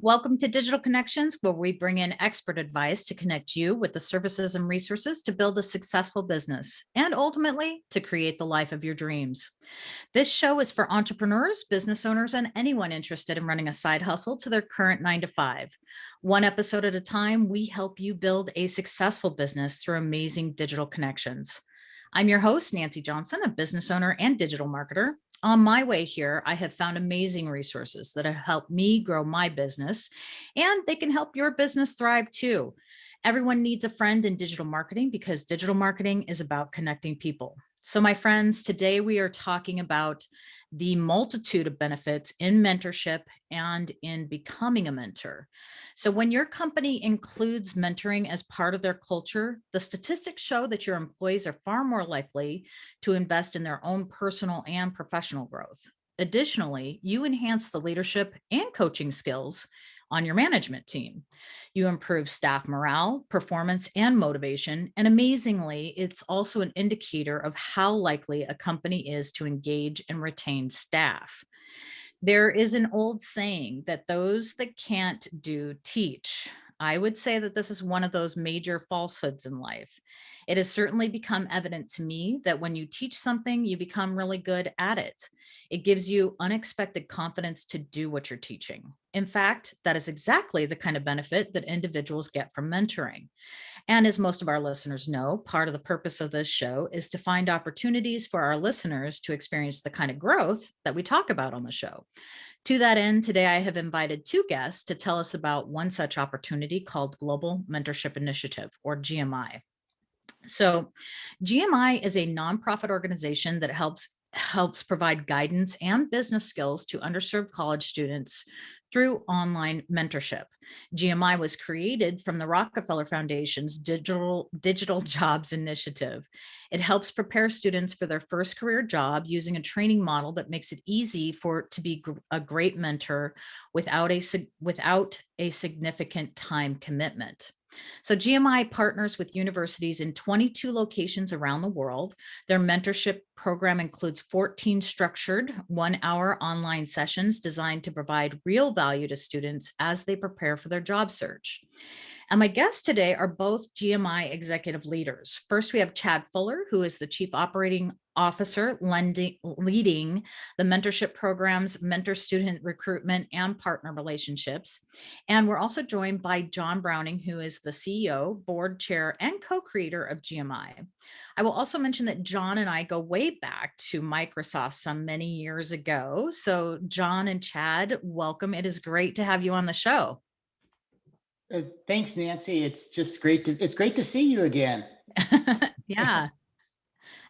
Welcome to Digital Connections, where we bring in expert advice to connect you with the services and resources to build a successful business and ultimately to create the life of your dreams. This show is for entrepreneurs, business owners, and anyone interested in running a side hustle to their current 9 to 5. One episode at a time, we help you build a successful business through amazing digital connections. I'm your host, Nancy Johnson, a business owner and digital marketer. On my way here, I have found amazing resources that have helped me grow my business, and they can help your business thrive too. Everyone needs a friend in digital marketing because digital marketing is about connecting people. So, my friends, today we are talking about the multitude of benefits in mentorship and in becoming a mentor. So, when your company includes mentoring as part of their culture, the statistics show that your employees are far more likely to invest in their own personal and professional growth. Additionally, you enhance the leadership and coaching skills on your management team. You improve staff morale, performance, and motivation. And amazingly, it's also an indicator of how likely a company is to engage and retain staff. There is an old saying that those that can't do teach. I would say that this is one of those major falsehoods in life. It has certainly become evident to me that when you teach something, you become really good at it. It gives you unexpected confidence to do what you're teaching. In fact, that is exactly the kind of benefit that individuals get from mentoring. And as most of our listeners know, part of the purpose of this show is to find opportunities for our listeners to experience the kind of growth that we talk about on the show. To that end, today I have invited two guests to tell us about one such opportunity called Global Mentorship Initiative, or GMI. So, GMI is a nonprofit organization that helps provide guidance and business skills to underserved college students through online mentorship. GMI was created from the Rockefeller Foundation's Digital Jobs Initiative. It helps prepare students for their first career job using a training model that makes it easy to be a great mentor without a significant time commitment. So GMI partners with universities in 22 locations around the world. Their mentorship program includes 14 structured 1-hour online sessions designed to provide real value to students as they prepare for their job search. And my guests today are both GMI executive leaders. First, we have Chad Fuller, who is the Chief Operating Officer leading the mentorship programs, mentor student recruitment, and partner relationships. And we're also joined by John Browning, who is the CEO, board chair, and co-creator of GMI. I will also mention that John and I go way back to Microsoft some many years ago. So John and Chad, welcome. It is great to have you on the show. Thanks, Nancy. It's great to see you again. Yeah.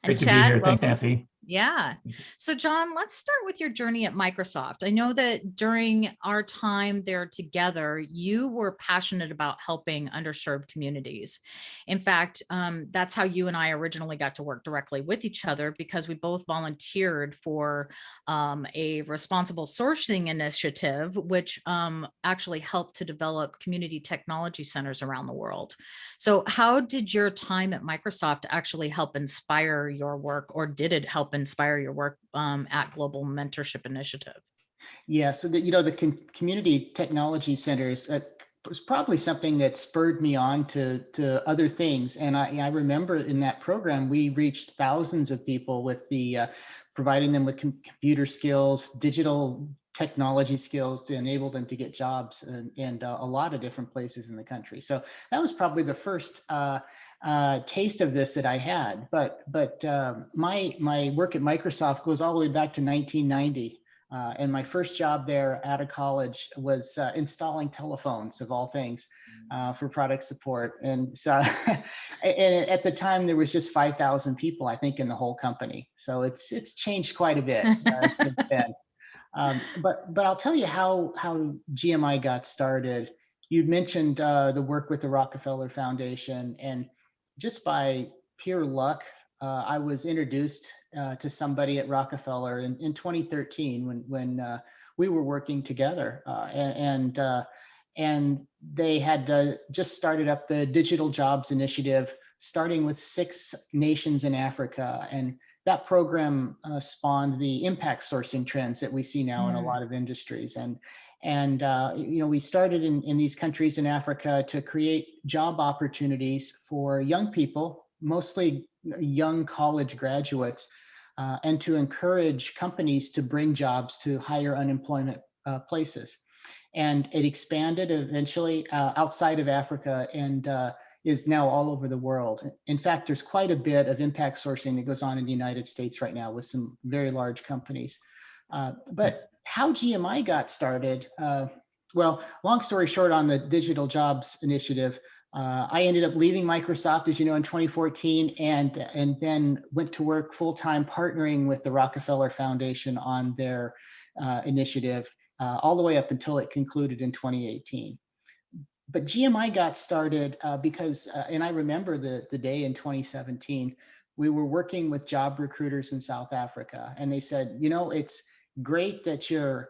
And Great to be Chad, here. Thanks, welcome. Nancy. Yeah. So, John, let's start with your journey at Microsoft. I know that during our time there together, you were passionate about helping underserved communities. In fact, that's how you and I originally got to work directly with each other because we both volunteered for a responsible sourcing initiative, which actually helped to develop community technology centers around the world. So, how did your time at Microsoft actually help inspire your work, or did it help inspire your work at Global Mentorship Initiative? Yeah, so the community technology centers was probably something that spurred me on to other things. And I remember in that program, we reached thousands of people with providing them with computer skills, digital technology skills to enable them to get jobs in a lot of different places in the country. So that was probably the first taste of this that I had. But my work at Microsoft goes all the way back to 1990. And my first job there out of college was installing telephones, of all things, for product support. And so, and at the time, there was just 5,000 people, I think, in the whole company. So it's changed quite a bit since then. But I'll tell you how GMI got started. You'd mentioned the work with the Rockefeller Foundation, and just by pure luck, I was introduced to somebody at Rockefeller in 2013 when we were working together, and they had just started up the Digital Jobs Initiative, starting with 6 nations in Africa, and that program spawned the impact sourcing trends that we see now in a lot of industries. And we started in these countries in Africa to create job opportunities for young people, mostly young college graduates, and to encourage companies to bring jobs to higher unemployment places. And it expanded eventually outside of Africa and is now all over the world. In fact, there's quite a bit of impact sourcing that goes on in the United States right now with some very large companies. But how GMI got started, well, long story short, on the Digital Jobs Initiative, I ended up leaving Microsoft, as you know, in 2014, and then went to work full-time partnering with the Rockefeller Foundation on their initiative, all the way up until it concluded in 2018. But GMI got started because, and I remember the day in 2017, we were working with job recruiters in South Africa, and they said, it's great that you're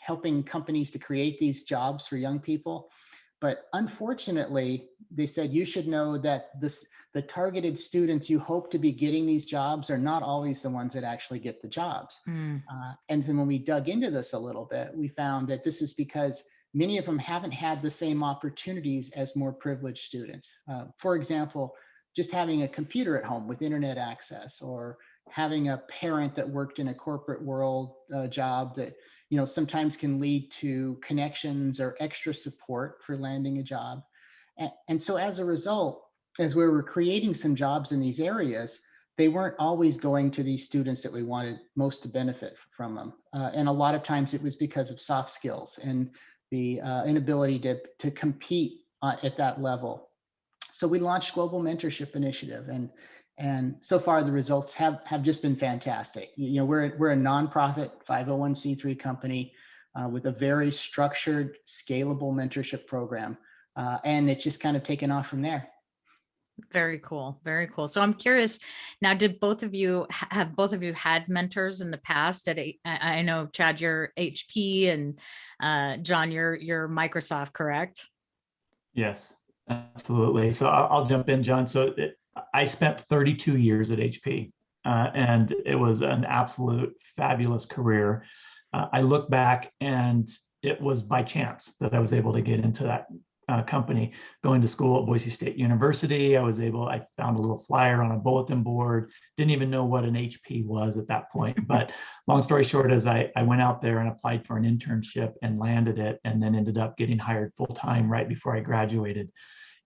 helping companies to create these jobs for young people. But unfortunately, they said, you should know that the targeted students you hope to be getting these jobs are not always the ones that actually get the jobs. Mm. And then when we dug into this a little bit, we found that this is because many of them haven't had the same opportunities as more privileged students. For example, just having a computer at home with internet access, or having a parent that worked in a corporate world job that sometimes can lead to connections or extra support for landing a job. And so as a result, as we were creating some jobs in these areas, they weren't always going to these students that we wanted most to benefit from them. And a lot of times it was because of soft skills and the inability to compete at that level. So we launched Global Mentorship Initiative, and so far the results have just been fantastic. We're a nonprofit 501c3 company with a very structured, scalable mentorship program, and it's just kind of taken off from there. Very cool. Very cool. So I'm curious now, did both of you had mentors in the past I know Chad, you're HP, and John, you're Microsoft, correct? Yes, absolutely. So I'll jump in, John. So I spent 32 years at HP, and it was an absolute fabulous career. I look back, and it was by chance that I was able to get into that company. Going to school at Boise State University, I found a little flyer on a bulletin board, didn't even know what an HP was at that point. But long story short, as I went out there and applied for an internship and landed it, and then ended up getting hired full-time right before I graduated.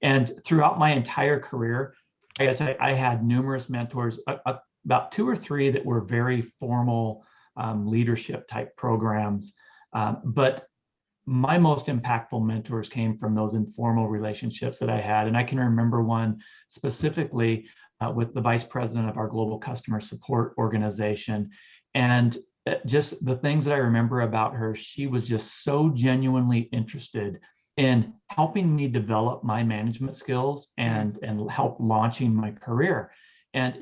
And throughout my entire career, I gotta tell you, I had numerous mentors, about 2 or 3 that were very formal leadership type programs. But my most impactful mentors came from those informal relationships that I had. And I can remember one specifically with the vice president of our global customer support organization. And just the things that I remember about her, she was just so genuinely interested in helping me develop my management skills and help launching my career. And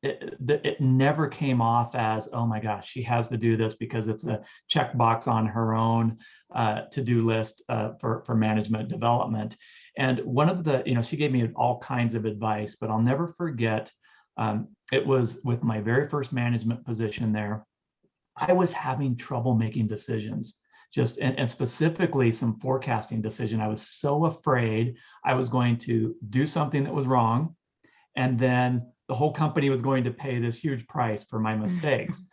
it never came off as, oh my gosh, she has to do this because it's a checkbox on her own to-do list for management development. And one of the, she gave me all kinds of advice, but I'll never forget, it was with my very first management position there, I was having trouble making decisions. And specifically some forecasting decision. I was so afraid I was going to do something that was wrong, and then the whole company was going to pay this huge price for my mistakes.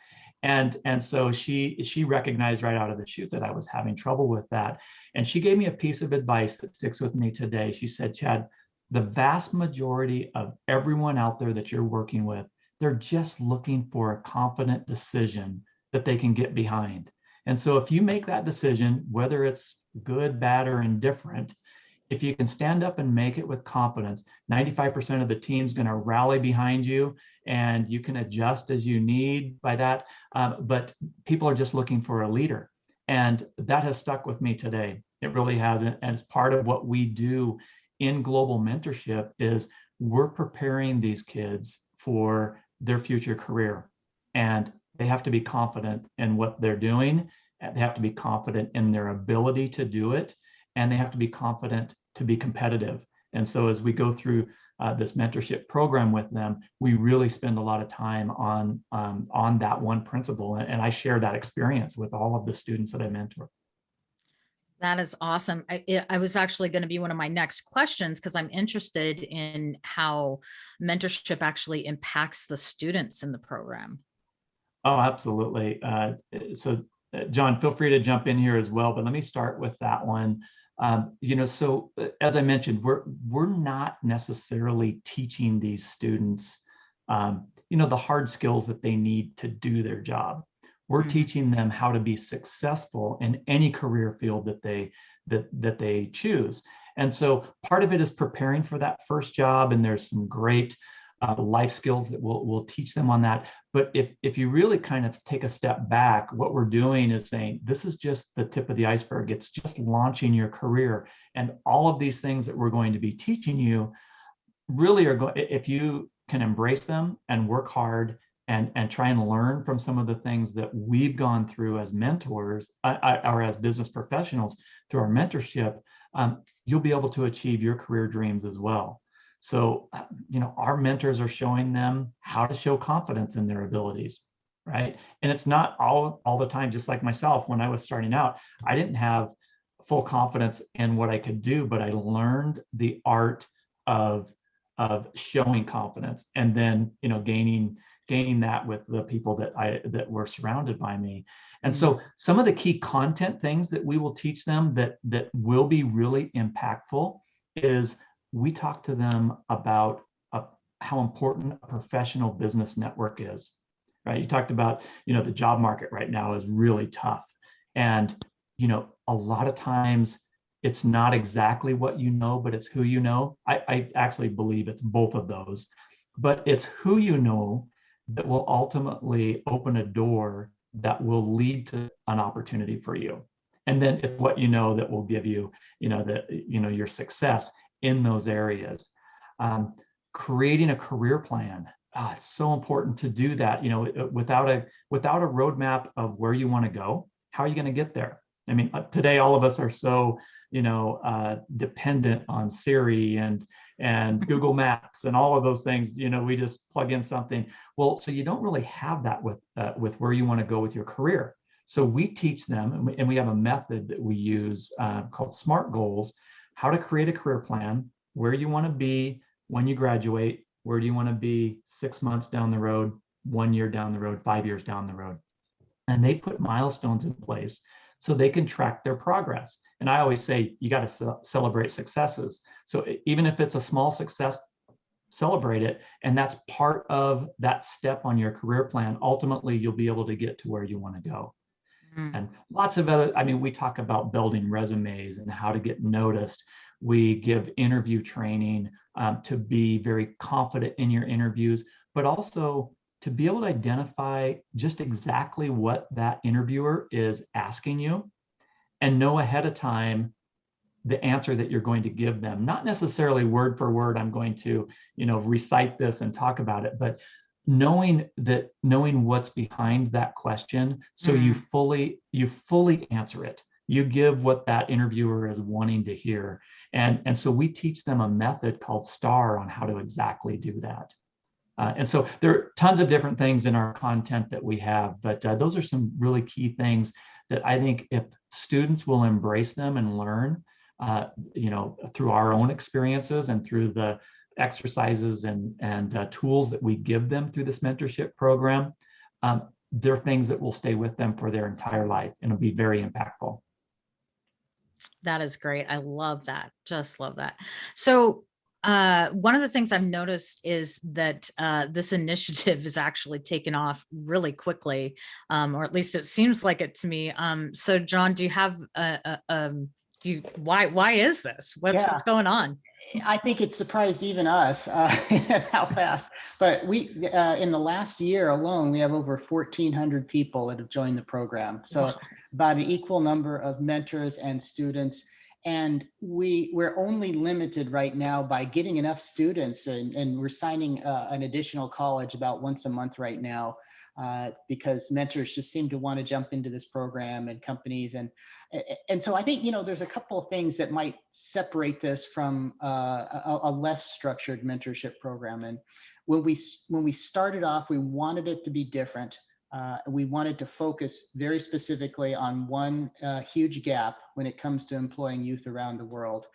And so she recognized right out of the chute that I was having trouble with that. And she gave me a piece of advice that sticks with me today. She said, Chad, the vast majority of everyone out there that you're working with, they're just looking for a confident decision that they can get behind. And so if you make that decision, whether it's good, bad, or indifferent, if you can stand up and make it with confidence, 95% of the team's going to rally behind you, and you can adjust as you need by that. But people are just looking for a leader. And that has stuck with me today. It really has. And as part of what we do in global mentorship is we're preparing these kids for their future career. And they have to be confident in what they're doing. And they have to be confident in their ability to do it. And they have to be confident to be competitive. And so as we go through this mentorship program with them, we really spend a lot of time on that one principle. And I share that experience with all of the students that I mentor. That is awesome. I was actually going to be one of my next questions because I'm interested in how mentorship actually impacts the students in the program. Oh, absolutely. John, feel free to jump in here as well, but let me start with that one. As I mentioned, we're not necessarily teaching these students, the hard skills that they need to do their job. We're Mhm. teaching them how to be successful in any career field that they choose. And so part of it is preparing for that first job, and there's some great life skills that we'll teach them on that. But if you really kind of take a step back, what we're doing is saying, this is just the tip of the iceberg. It's just launching your career. And all of these things that we're going to be teaching you really are going, if you can embrace them and work hard and try and learn from some of the things that we've gone through as mentors or as business professionals through our mentorship, you'll be able to achieve your career dreams as well. So, our mentors are showing them how to show confidence in their abilities, right? And it's not all the time, just like myself, when I was starting out, I didn't have full confidence in what I could do, but I learned the art of showing confidence, and then gaining that with the people that were surrounded by me. And so some of the key content things that we will teach them that will be really impactful is we talk to them about how important a professional business network is, right? You talked about, the job market right now is really tough. And, a lot of times it's not exactly what you know, but it's who you know. I actually believe it's both of those, but it's who you know that will ultimately open a door that will lead to an opportunity for you. And then it's what you know that will give you, your success in those areas. Creating a career plan. It's so important to do that. Without a roadmap of where you want to go, how are you going to get there? I mean, today all of us are so dependent on Siri and Google Maps and all of those things. We just plug in something. Well, so you don't really have that with where you want to go with your career. So we teach them, and we have a method that we use called SMART goals, how to create a career plan, where you want to be when you graduate, where do you want to be 6 months down the road, 1 year down the road, 5 years down the road. And they put milestones in place so they can track their progress. And I always say, you got to celebrate successes. So even if it's a small success, celebrate it. And that's part of that step on your career plan. Ultimately, you'll be able to get to where you want to go. And lots of other, we talk about building resumes and how to get noticed. We give interview training to be very confident in your interviews, but also to be able to identify just exactly what that interviewer is asking you and know ahead of time the answer that you're going to give them. Not necessarily word for word, I'm going to, recite this and talk about it, but knowing what's behind that question, so you fully answer it. You give what that interviewer is wanting to hear. And so we teach them a method called STAR on how to exactly do that. And so there are tons of different things in our content that we have, but those are some really key things that I think if students will embrace them and learn, through our own experiences and through the exercises and tools that we give them through this mentorship program, they're things that will stay with them for their entire life and it'll be very impactful. That is great. I love that. Just love that. So, one of the things I've noticed is that this initiative is actually taken off really quickly, or at least it seems like it to me. So, John, do you have why is this? What's going on? I think it surprised even us how fast. But we, in the last year alone, we have over 1,400 people that have joined the program. So Wow. about an equal number of mentors and students. And we're only limited right now by getting enough students, and we're signing an additional college about once a month right now. Because mentors just seem to want to jump into this program, and companies, and so I think there's a couple of things that might separate this from a less structured mentorship program. And when we started off, we wanted it to be different. We wanted to focus very specifically on one huge gap when it comes to employing youth around the world.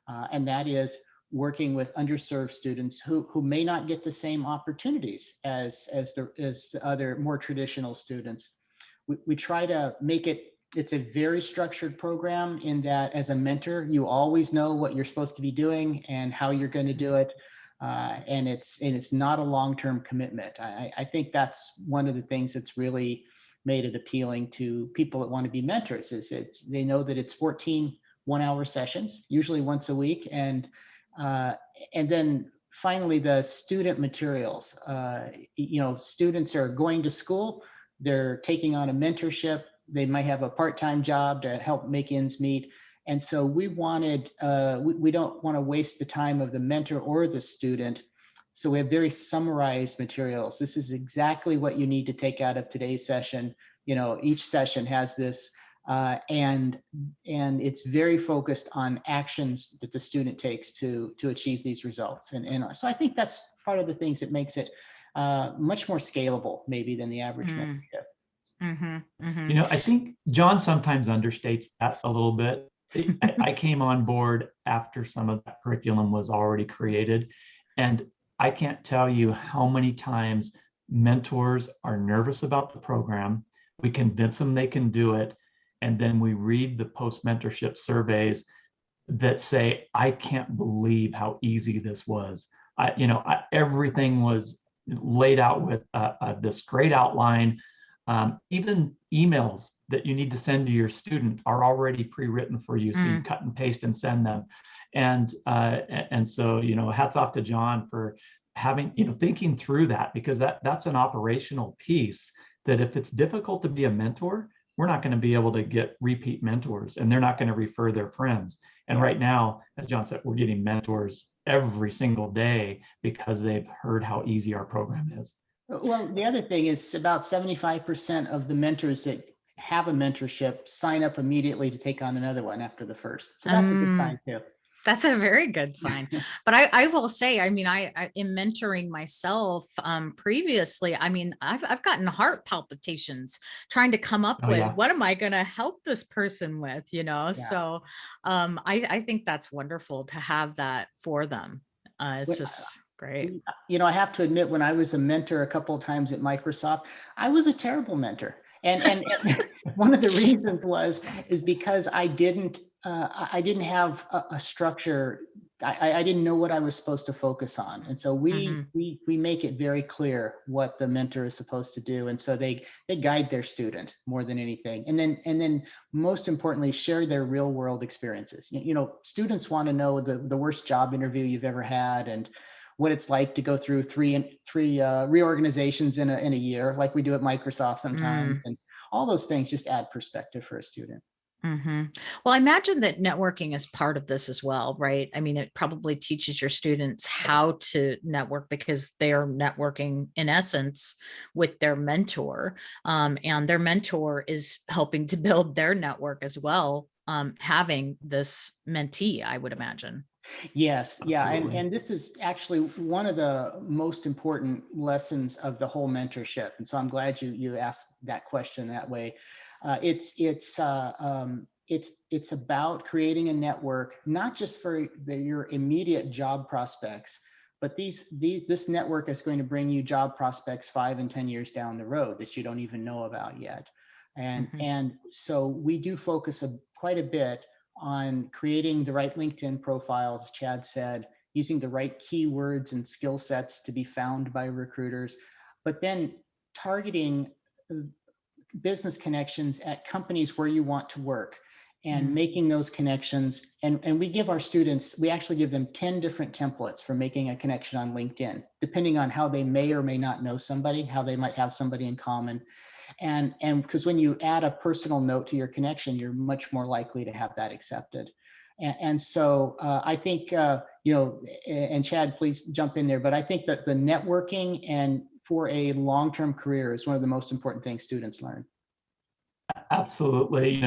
And that is working with underserved students who may not get the same opportunities as the other more traditional students. We try to make it's a very structured program in that as a mentor, you always know what you're supposed to be doing and how you're going to do it. And it's not a long-term commitment. I think that's one of the things that's really made it appealing to people that want to be mentors is they know that it's 14 one-hour sessions, usually once a week. And then finally, the student materials. Students are going to school, they're taking on a mentorship, they might have a part-time job to help make ends meet. And so we wanted, we don't want to waste the time of the mentor or the student. So we have very summarized materials. This is exactly what you need to take out of today's session. Each session has this, and it's very focused on actions that the student takes to achieve these results. And so I think that's part of the things that makes it much more scalable maybe than the average mentorship. I think John sometimes understates that a little bit. I came on board after some of that curriculum was already created. And I can't tell you how many times mentors are nervous about the program. We convince them they can do it. And then we read the post-mentorship surveys that say, I can't believe how easy this was. Everything was laid out with this great outline. Even emails that you need to send to your student are already pre-written for you. So you cut and paste and send them. And so, hats off to John for having, thinking through that, because that's an operational piece that if it's difficult to be a mentor, we're not going to be able to get repeat mentors and they're not going to refer their friends. And right now, as John said, we're getting mentors every single day because they've heard how easy our program is. Well, the other thing is about 75% of the mentors that have a mentorship sign up immediately to take on another one after the first. So that's a good sign too. That's a very good sign. But I will say, I in mentoring myself previously, I've gotten heart palpitations trying to come up with what am I going to help this person with, So I think that's wonderful to have that for them. It's just great. I have to admit, when I was a mentor a couple of times at Microsoft, I was a terrible mentor. And one of the reasons is because I didn't have a structure. I didn't know what I was supposed to focus on. And so we make it very clear what the mentor is supposed to do. And so they guide their student more than anything. And then most importantly, share their real world experiences. Students want to know the worst job interview you've ever had and what it's like to go through three reorganizations in a year, like we do at Microsoft sometimes. And all those things just add perspective for a student. Well, I imagine that networking is part of this as well, right? It probably teaches your students how to network because they are networking in essence with their mentor, and their mentor is helping to build their network as well, having this mentee, I would imagine. Yes. Yeah. And this is actually one of the most important lessons of the whole mentorship. And so I'm glad you asked that question that way. It's about creating a network, not just for your immediate job prospects, but this network is going to bring you job prospects 5 and 10 years down the road that you don't even know about yet. And so we do focus quite a bit on creating the right LinkedIn profiles, as Chad said, using the right keywords and skill sets to be found by recruiters, but then targeting business connections at companies where you want to work and making those connections. And we give our students, we actually give them 10 different templates for making a connection on LinkedIn, depending on how they may or may not know somebody, how they might have somebody in common. And because when you add a personal note to your connection, you're much more likely to have that accepted. And so I think, and Chad, please jump in there, but I think that the networking and for a long-term career is one of the most important things students learn. Absolutely.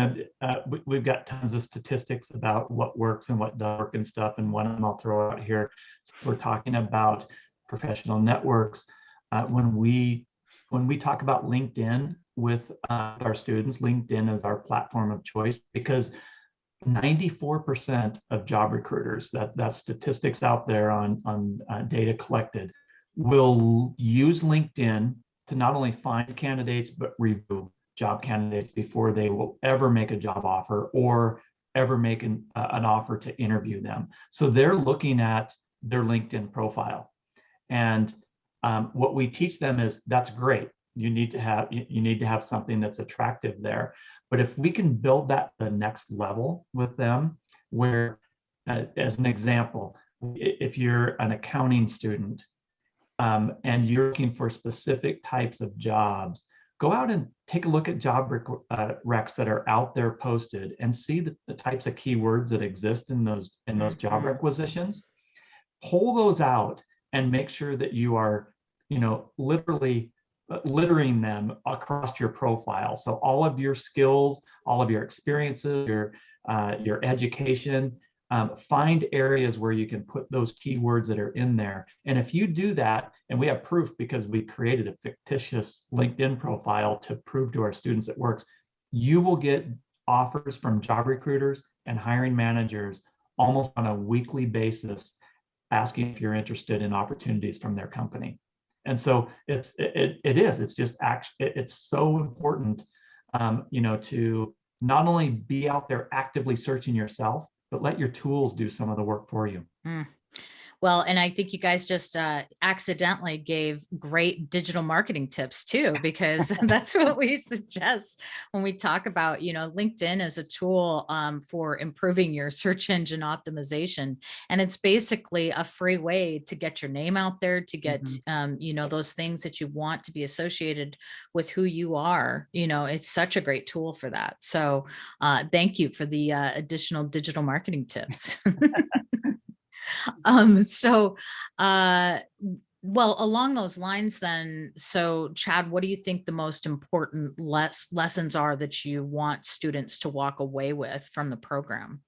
We've got tons of statistics about what works and what doesn't work and stuff. And one of them I'll throw out here. So we're talking about professional networks. When we When we talk about LinkedIn with our students, LinkedIn is our platform of choice because 94% of job recruiters, that statistics out there on data collected, will use LinkedIn to not only find candidates, but review job candidates before they will ever make a job offer or ever make an offer to interview them. So they're looking at their LinkedIn profile. And what we teach them is that's great. You need to have something that's attractive there. But if we can build that to the next level with them, where, as an example, if you're an accounting student and you're looking for specific types of jobs, go out and take a look at job recs that are out there posted and see the types of keywords that exist in those job requisitions. Pull those out and make sure that you are, literally littering them across your profile. So all of your skills, all of your experiences, your education, find areas where you can put those keywords that are in there. And if you do that, and we have proof because we created a fictitious LinkedIn profile to prove to our students it works, you will get offers from job recruiters and hiring managers almost on a weekly basis asking if you're interested in opportunities from their company. And so it's so important, to not only be out there actively searching yourself, but let your tools do some of the work for you. Well, and I think you guys just accidentally gave great digital marketing tips too, because that's what we suggest when we talk about, LinkedIn as a tool for improving your search engine optimization. And it's basically a free way to get your name out there, to get, those things that you want to be associated with who you are. It's such a great tool for that. So thank you for the additional digital marketing tips. Well, along those lines then, so Chad, what do you think the most important lessons are that you want students to walk away with from the program?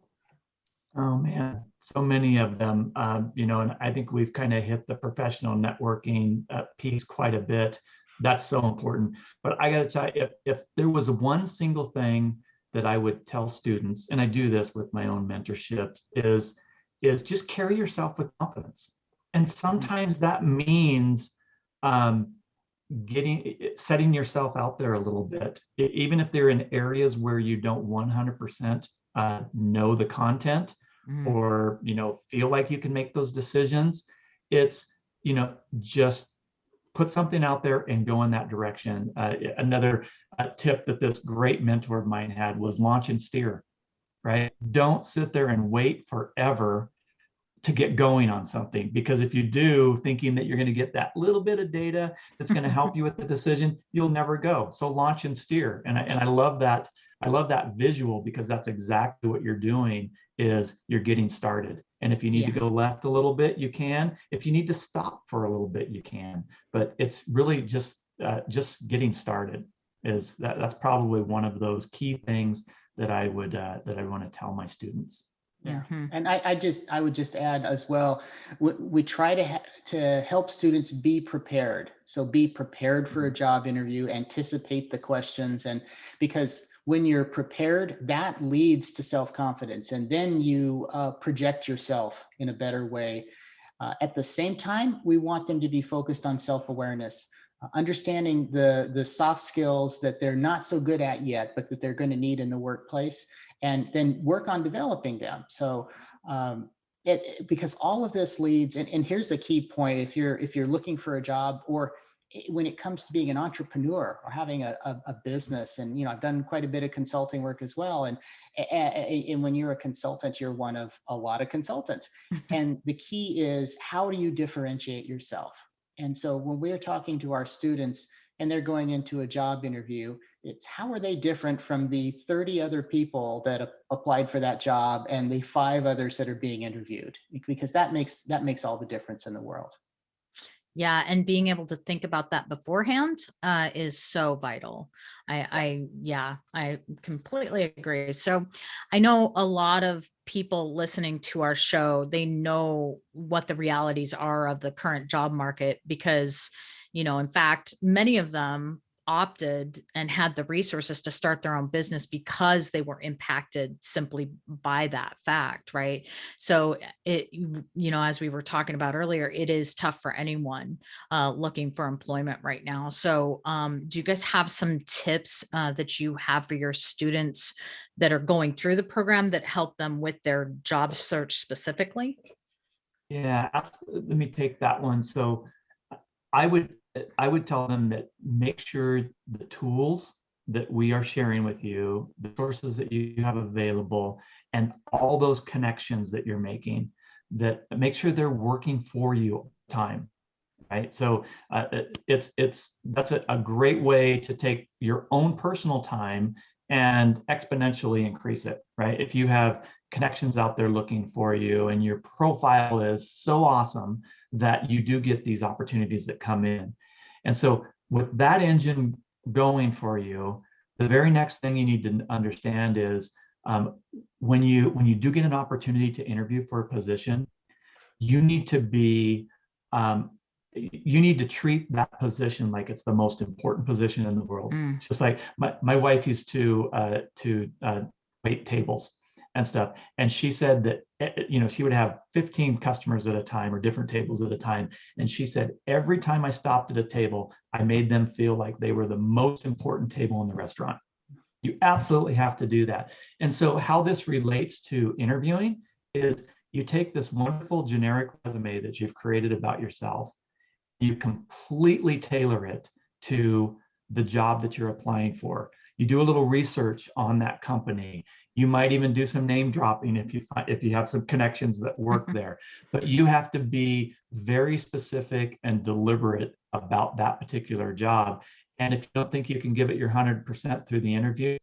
Oh man, so many of them, and I think we've kind of hit the professional networking piece quite a bit. That's so important. But I got to tell you, if there was one single thing that I would tell students, and I do this with my own mentorships, is just carry yourself with confidence. And sometimes that means setting yourself out there a little bit, even if they're in areas where you don't 100% know the content or feel like you can make those decisions. It's just put something out there and go in that direction. Another tip that this great mentor of mine had was launch and steer. Right? Don't sit there and wait forever to get going on something, because if you do, thinking that you're going to get that little bit of data that's going to help you with the decision, you'll never go. So launch and steer. And I love that. I love that visual, because that's exactly what you're doing, is you're getting started. And if you need to go left a little bit, you can. If you need to stop for a little bit, you can. But it's really just getting started. That's probably one of those key things that I want to tell my students. Yeah, and I would just add as well, we try to help students be prepared. So be prepared for a job interview, anticipate the questions, and because when you're prepared, that leads to self-confidence, and then you project yourself in a better way. At the same time, we want them to be focused on self-awareness, understanding the soft skills that they're not so good at yet, but that they're going to need in the workplace, and then work on developing them. So because all of this leads, and here's the key point, if you're looking for a job, or when it comes to being an entrepreneur or having a business, and I've done quite a bit of consulting work as well, and when you're a consultant, you're one of a lot of consultants. And the key is, how do you differentiate yourself? And so when we're talking to our students and they're going into a job interview, it's how are they different from the 30 other people that applied for that job and the 5 others that are being interviewed, because that makes all the difference in the world. Yeah, and being able to think about that beforehand is so vital. I completely agree. So I know a lot of people listening to our show, they know what the realities are of the current job market, because In fact, many of them opted and had the resources to start their own business because they were impacted simply by that fact, right? So as we were talking about earlier, it is tough for anyone looking for employment right now. So do you guys have some tips that you have for your students that are going through the program that help them with their job search specifically? Yeah, absolutely. Let me take that one. So I would I would tell them that make sure the tools that we are sharing with you, the sources that you have available, and all those connections that you're making, that make sure they're working for you all the time, right? So that's a great way to take your own personal time and exponentially increase it, right? If you have connections out there looking for you and your profile is so awesome that you do get these opportunities that come in. And so with that engine going for you, the very next thing you need to understand is when you do get an opportunity to interview for a position, you need to be you need to treat that position like it's the most important position in the world. It's just like my wife used to wait tables and stuff, and she said that she would have 15 customers at a time or different tables at a time, and she said every time I stopped at a table, I made them feel like they were the most important table in the restaurant. You absolutely have to do that. And so how this relates to interviewing is you take this wonderful generic resume that you've created about yourself, you completely tailor it to the job that you're applying for. You do a little research on that company. You might even do some name dropping if you have some connections that work there. But you have to be very specific and deliberate about that particular job. And if you don't think you can give it your 100% through the interview,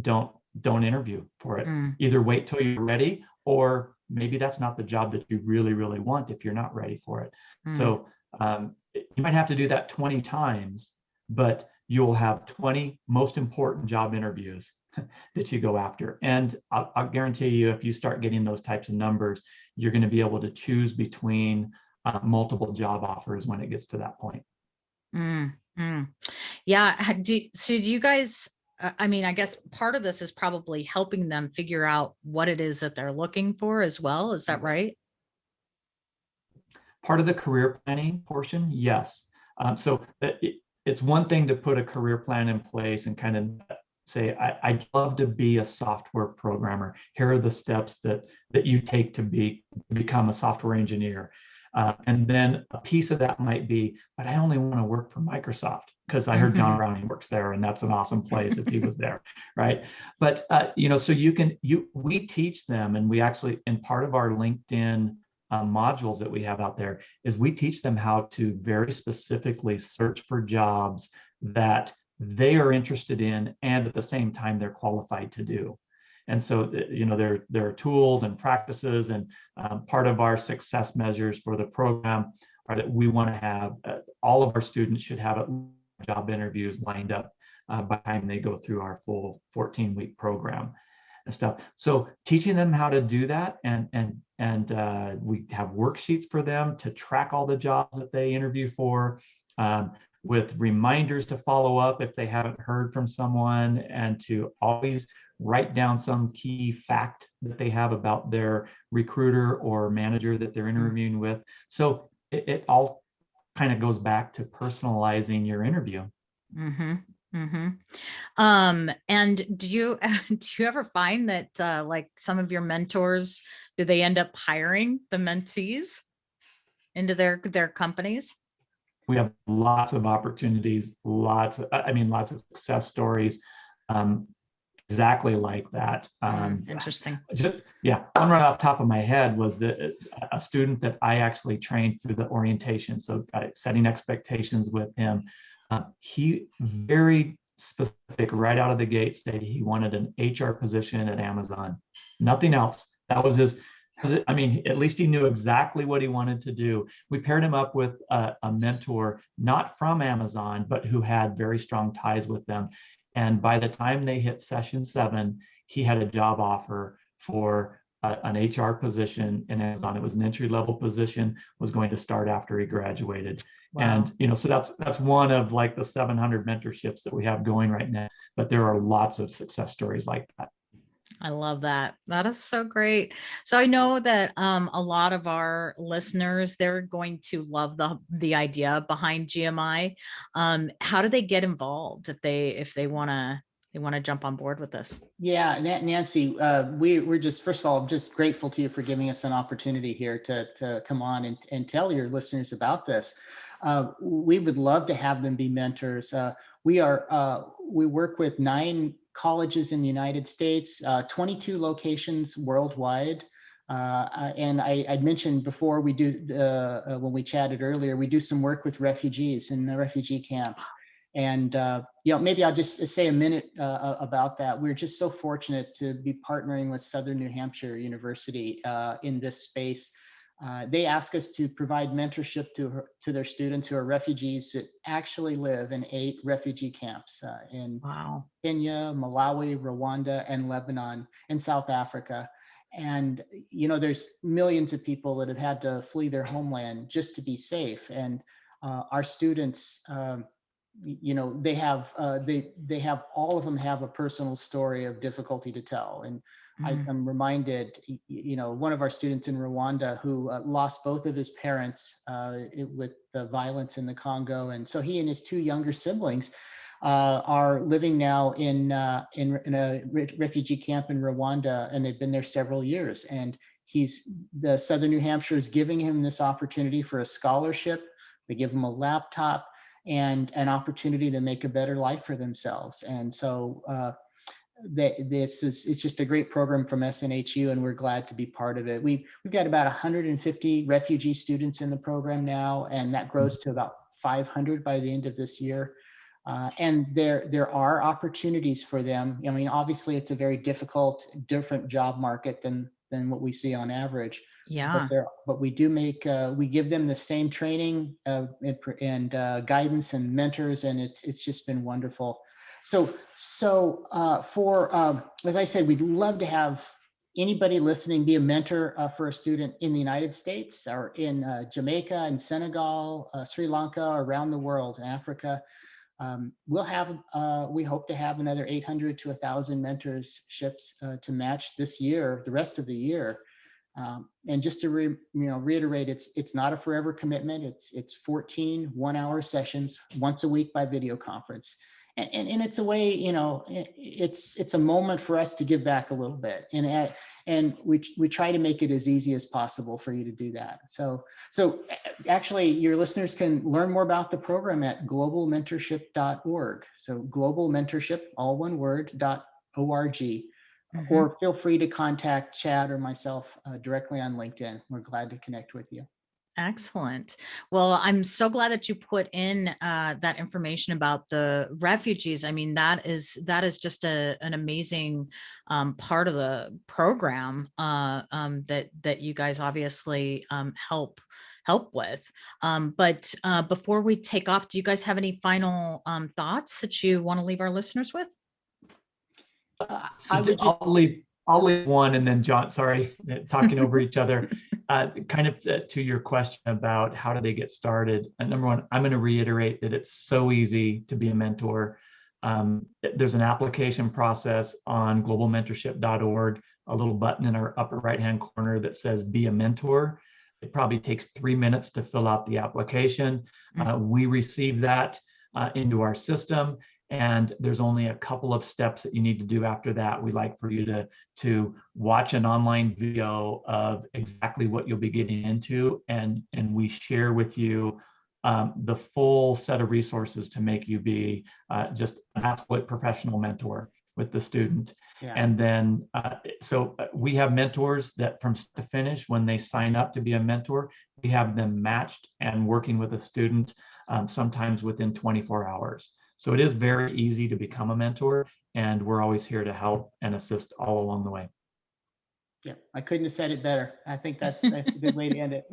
don't interview for it. Either wait till you're ready, or maybe that's not the job that you really, really want if you're not ready for it. So you might have to do that 20 times, but you'll have 20 most important job interviews that you go after. And I'll guarantee you, if you start getting those types of numbers, you're going to be able to choose between multiple job offers when it gets to that point. Yeah. So do you guys, I guess part of this is probably helping them figure out what it is that they're looking for as well. Is that right? Part of the career planning portion, yes. So it's one thing to put a career plan in place and kind of say, I'd love to be a software programmer. Here are the steps that you take to become a software engineer. And then a piece of that might be, but I only want to work for Microsoft because I heard John Browning works there, and that's an awesome place if he was there, right? But so we teach them, and we actually, in part of our LinkedIn modules that we have out there, is we teach them how to very specifically search for jobs that they are interested in and at the same time they're qualified to do. And so there are tools and practices, and part of our success measures for the program are that we want to have all of our students should have job interviews lined up by the time they go through our full 14-week program and stuff. So teaching them how to do that, and we have worksheets for them to track all the jobs that they interview for, with reminders to follow up if they haven't heard from someone, and to always write down some key fact that they have about their recruiter or manager that they're interviewing with. So it all kind of goes back to personalizing your interview. And do you ever find that like some of your mentors, do they end up hiring the mentees into their companies? We have lots of opportunities, lots of success stories, exactly like that. Interesting. One right off the top of my head was a student that I actually trained through the orientation. So setting expectations with him. He very specific right out of the gate stated he wanted an HR position at Amazon, nothing else. That was his. At least he knew exactly what he wanted to do. We paired him up with a mentor, not from Amazon, but who had very strong ties with them. And by the time they hit session 7, he had a job offer for an HR position in Amazon. It was an entry-level position, was going to start after he graduated. Wow. And so that's one of like the 700 mentorships that we have going right now. But there are lots of success stories like that. I love that. That is so great. So I know that a lot of our listeners, they're going to love the idea behind GMI. How do they get involved if they want to jump on board with this? Yeah, Nancy, we're just, first of all, I'm just grateful to you for giving us an opportunity here to come on and tell your listeners about this. We would love to have them be mentors. We work with 9 colleges in the United States, 22 locations worldwide. And I'd mentioned before, we do, when we chatted earlier, we do some work with refugees in the refugee camps. And maybe I'll just say a minute about that. We're just so fortunate to be partnering with Southern New Hampshire University in this space. They ask us to provide mentorship to their students who are refugees that actually live in 8 refugee camps in Wow. Kenya, Malawi, Rwanda, and Lebanon, and South Africa. And there's millions of people that have had to flee their homeland just to be safe. And our students, they have all of them have a personal story of difficulty to tell. And I'm reminded, one of our students in Rwanda who lost both of his parents with the violence in the Congo, and so he and his 2 younger siblings are living now in a refugee camp in Rwanda, and they've been there several years. And the Southern New Hampshire is giving him this opportunity for a scholarship. They give him a laptop and an opportunity to make a better life for themselves. And so it's just a great program from SNHU, and we're glad to be part of it. We've got about 150 refugee students in the program now, and that grows to about 500 by the end of this year. And there are opportunities for them. I mean, obviously, it's a very different job market than what we see on average. Yeah. But we do we give them the same training and guidance and mentors, and it's just been wonderful. So as I said, we'd love to have anybody listening be a mentor for a student in the United States or in Jamaica and Senegal, Sri Lanka, around the world, in Africa. We hope to have another 800 to 1,000 mentorships to match this year, the rest of the year. And just to reiterate, it's not a forever commitment. It's 14 one-hour sessions once a week by video conference, and it's a way, it's a moment for us to give back a little bit, and we try to make it as easy as possible for you to do that. So actually, your listeners can learn more about the program at globalmentorship.org. So global mentorship, all one word, .org. Or feel free to contact Chad or myself directly on LinkedIn. We're glad to connect with you. Excellent. Well, I'm so glad that you put in that information about the refugees. I mean, that is just an amazing part of the program that you guys obviously help with. But before we take off, do you guys have any final thoughts that you want to leave our listeners with? I'll leave one, and then John, sorry, talking over each other. Kind of to your question about how do they get started. Number one, I'm going to reiterate that it's so easy to be a mentor. There's an application process on globalmentorship.org, a little button in our upper right-hand corner that says be a mentor. It probably takes 3 minutes to fill out the application. We receive that into our system, and there's only a couple of steps that you need to do after that. We like for you to watch an online video of exactly what you'll be getting into, and we share with you the full set of resources to make you be just an absolute professional mentor with the student. Yeah. And then, so we have mentors that from start to finish, when they sign up to be a mentor, we have them matched and working with a student sometimes within 24 hours. So it is very easy to become a mentor, and we're always here to help and assist all along the way. Yeah, I couldn't have said it better. I think that's a good way to end it.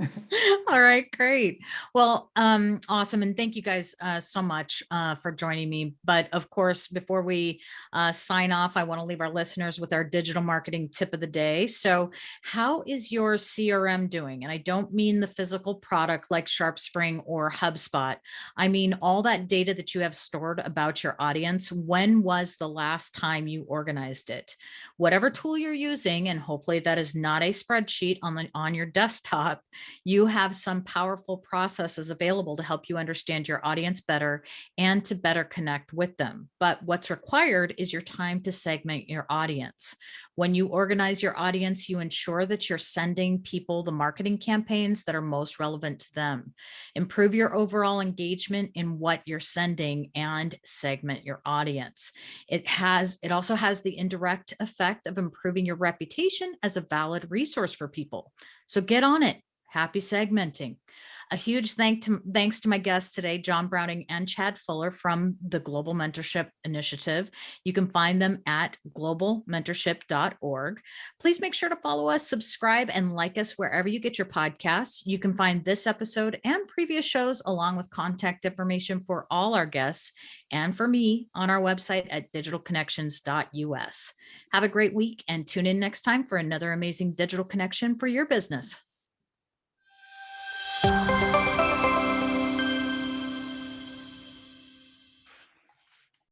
All right, great. Well, awesome. And thank you guys so much for joining me. But of course, before we sign off, I want to leave our listeners with our digital marketing tip of the day. So, how is your CRM doing? And I don't mean the physical product like SharpSpring or HubSpot. I mean all that data that you have stored about your audience. When was the last time you organized it? Whatever tool you're using, and hopefully that is not a spreadsheet on your desktop, you have some powerful processes available to help you understand your audience better and to better connect with them. But what's required is your time to segment your audience. When you organize your audience, you ensure that you're sending people the marketing campaigns that are most relevant to them. Improve your overall engagement in what you're sending and segment your audience. It also has the indirect effect of improving your reputation as a valid resource for people. So get on it. Happy segmenting. A huge thanks to my guests today, John Browning and Chad Fuller from the Global Mentorship Initiative. You can find them at globalmentorship.org. Please make sure to follow us, subscribe, and like us wherever you get your podcasts. You can find this episode and previous shows along with contact information for all our guests and for me on our website at digitalconnections.us. Have a great week and tune in next time for another amazing digital connection for your business.